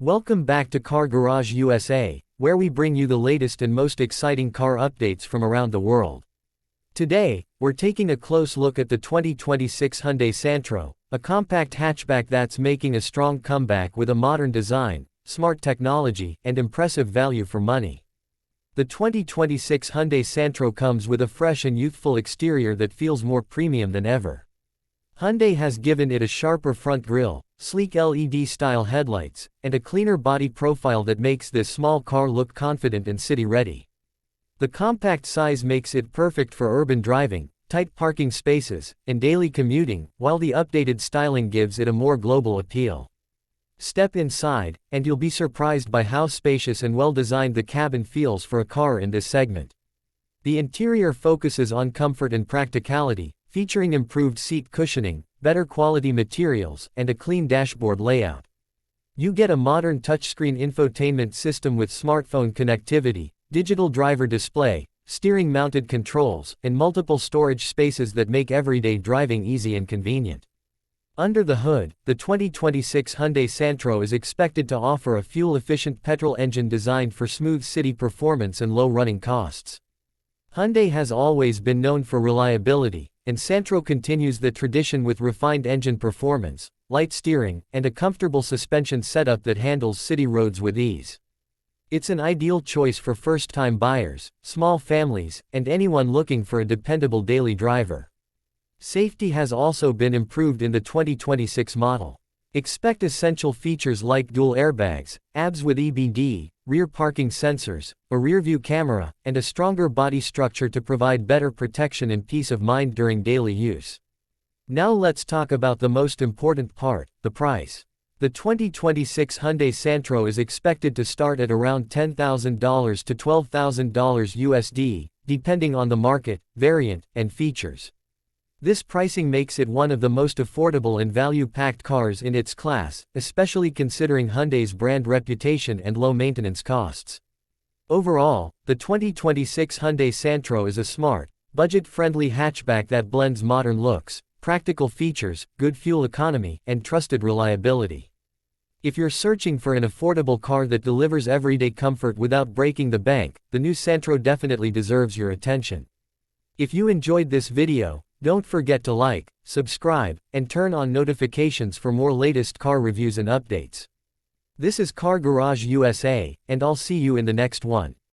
Welcome back to Car Garage USA, where we bring you the latest and most exciting car updates from around the world. Today, we're taking a close look at the 2026 Hyundai Santro, a compact hatchback that's making a strong comeback with a modern design, smart technology, and impressive value for money. The 2026 Hyundai Santro comes with a fresh and youthful exterior that feels more premium than ever. Hyundai has given it a sharper front grille, sleek LED-style headlights, and a cleaner body profile that makes this small car look confident and city-ready. The compact size makes it perfect for urban driving, tight parking spaces, and daily commuting, while the updated styling gives it a more global appeal. Step inside, and you'll be surprised by how spacious and well-designed the cabin feels for a car in this segment. The interior focuses on comfort and practicality, featuring improved seat cushioning, better quality materials, and a clean dashboard layout. You get a modern touchscreen infotainment system with smartphone connectivity, digital driver display, steering-mounted controls, and multiple storage spaces that make everyday driving easy and convenient. Under the hood, the 2026 Hyundai Santro is expected to offer a fuel-efficient petrol engine designed for smooth city performance and low running costs. Hyundai has always been known for reliability, and Santro continues the tradition with refined engine performance, light steering, and a comfortable suspension setup that handles city roads with ease. It's an ideal choice for first-time buyers, small families, and anyone looking for a dependable daily driver. Safety has also been improved in the 2026 model. Expect essential features like dual airbags, ABS with EBD, rear parking sensors, a rear-view camera, and a stronger body structure to provide better protection and peace of mind during daily use. Now let's talk about the most important part, the price. The 2026 Hyundai Santro is expected to start at around $10,000 to $12,000 USD, depending on the market, variant, and features. This pricing makes it one of the most affordable and value-packed cars in its class, especially considering Hyundai's brand reputation and low maintenance costs. Overall, the 2026 Hyundai Santro is a smart, budget-friendly hatchback that blends modern looks, practical features, good fuel economy, and trusted reliability. If you're searching for an affordable car that delivers everyday comfort without breaking the bank, the new Santro definitely deserves your attention. If you enjoyed this video, don't forget to like, subscribe, and turn on notifications for more latest car reviews and updates. This is Car Garage USA, and I'll see you in the next one.